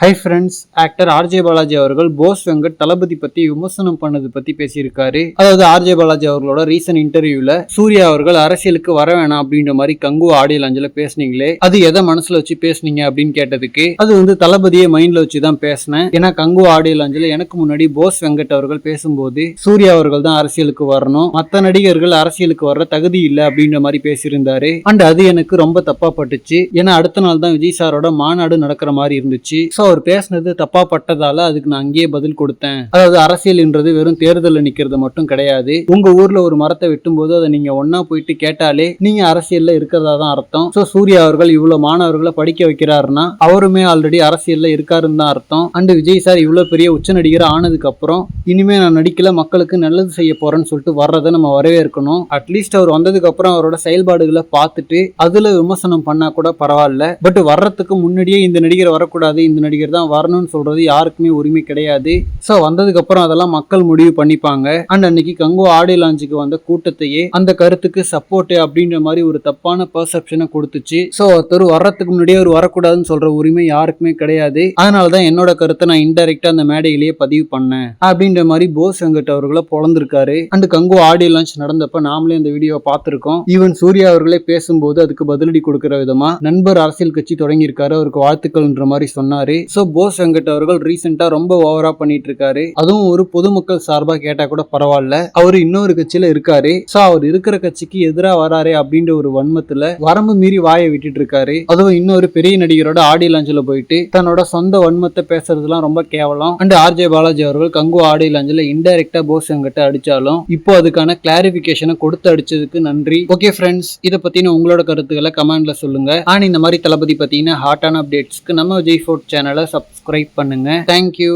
Hi friends, actor RJ Balaji அவர்கள் போஸ் வெங்கட் தளபதி பத்தி விமர்சனம் பண்ணது பத்தி பேசியிருக்காரு. அதாவது ஆர்ஜே பாலாஜி அவர்களோட ரீசன்ட் இன்டர்வியூல சூர்யா அவர்கள் அரசியலுக்கு வர வேணாம் அப்படின்ற மாதிரி கங்கு ஆடியோ லாஞ்சில பேசுனீங்களே, அது எதை மனசுல வச்சு பேசுனீங்க அப்படின்னு கேட்டதுக்கு, அது தளபதியை மைண்ட்ல வச்சு தான் பேசினேன். ஏன்னா கங்கு ஆடியோ லாஞ்சில எனக்கு முன்னாடி போஸ் வெங்கட் அவர்கள் பேசும்போது சூர்யா அவர்கள் தான் அரசியலுக்கு வரணும், மற்ற நடிகர்கள் அரசியலுக்கு வர்ற தகுதி இல்லை அப்படின்ற மாதிரி பேசியிருந்தாரு. அண்ட் அது எனக்கு ரொம்ப தப்பா பட்டுச்சு. ஏன்னா அடுத்த நாள் தான் விஜய் சாரோட மாநாடு நடக்கிற மாதிரி இருந்துச்சு. அவர் பேசினது தப்பா பட்டதால அதுக்கு நான் அங்கேயே பதில் கொடுத்தேன். அதாவது அரசியல்ன்றது வெறும் தேர்தலில் நிக்கிறது மட்டும் கிடையாது. உங்க ஊர்ல ஒரு மரத்தை வெட்டும் போது அதை நீங்க ஒன்னா போயிட்டு கேட்டாலே நீங்க அரசியல்ல இருக்கிறதா தான் அர்த்தம். சோ சூர்யா அவர்கள் இவ்வளவு மாணவர்களை படிக்க வைக்கிறாருன்னா அவருமே ஆல்ரெடி அரசியல்ல இருக்காருன்னு தான் அர்த்தம். அண்ட் விஜய் சார் இவ்வளவு பெரிய உச்ச நடிகர் ஆனதுக்கு அப்புறம் இனிமே நான் நடிக்கல, மக்களுக்கு நல்லது செய்ய போறேன்னு சொல்லிட்டு வர்றதை நம்ம வரவேற்கணும். அட்லீஸ்ட் அவர் வந்ததுக்கு அப்புறம் அவரோட செயல்பாடுகளை பார்த்துட்டு அதுல விமர்சனம் பண்ணா கூட பரவாயில்ல. பட் வர்றதுக்கு முன்னாடியே இந்த நடிகர் வரக்கூடாது, இந்த நடிகர் தான் வரணும்னு சொல்றது யாருக்குமே உரிமை கிடையாது. சோ வந்ததுக்கு அப்புறம் அதெல்லாம் மக்கள் முடிவு பண்ணிப்பாங்க. அண்ட் அன்னைக்கு கங்கு ஆடியோ லாஞ்சுக்கு வந்த கூட்டத்தையே அந்த கருத்துக்கு சப்போர்ட் அப்படின்ற மாதிரி ஒரு தப்பான பெர்செப்ஷனை கொடுத்துச்சு. சோ ஒருத்தர் வர்றதுக்கு முன்னாடியே அவர் வரக்கூடாதுன்னு சொல்ற உரிமை யாருக்குமே கிடையாது. அதனாலதான் என்னோட கருத்தை நான் இன்டைரக்டா அந்த மேடையிலேயே பதிவு பண்ணேன் அப்படின்ற மாதிரி போஸ் வெங்கட் அவர்களை பொழந்திருக்காரு. அண்ட் கங்கு ஆடியோ லான்ச் நடந்தப்ப நாமளே இந்த வீடியோ பார்த்திருக்கோம். ஈவன் சூர்யா அவர்களே பேசும்போது அதுக்கு பதிலடி கொடுக்கிற விதமா நண்பர் அரசியல் கட்சி தொடங்கியிருக்காரு, அவருக்கு வாழ்த்துக்கள்ன்ற மாதிரி சொன்னாரு. சோ போஸ் வெங்கட் அவர்கள் ரீசெண்டா ரொம்ப ஓவரா பண்ணிட்டு இருக்காரு. அதுவும் ஒரு பொதுமக்கள் சார்பா கேட்டா கூட பரவாயில்ல, அவரு இன்னொரு கட்சியில இருக்காரு. சோ அவர் இருக்கிற கட்சிக்கு எதிராக வராரு அப்படின்ற ஒரு வன்மத்துல வரம்பு மீறி வாயை விட்டுட்டு இருக்காரு. அதுவும் இன்னொரு பெரிய நடிகரோட ஆடியோ லாஞ்சில போயிட்டு தன்னோட சொந்த வன்மத்தை பேசுறதுலாம் ரொம்ப கேவலம். அண்ட் ஆர்ஜே பாலாஜி அவர்கள் கங்கு ஆடியோ லாஞ்சில இன்டைரக்டா போஸ் வெங்கட் அடிச்சாலும் இப்போ அதுக்கான கிளாரிபிகேஷனை கொடுத்து அடிச்சதுக்கு நன்றி. ஓகே ஃப்ரெண்ட்ஸ், இதை பத்தின உங்களோட கருத்துக்களை கமெண்ட்ல சொல்லுங்க. அண்ட் இந்த மாதிரி தளபதி பத்தின ஹாட்டான அப்டேட்ஸ்க்கு நம்ம விஜய் ஃபோர்ட் சேனலை சப்ஸ்கிரைப் பண்ணுங்க. தேங்க்யூ.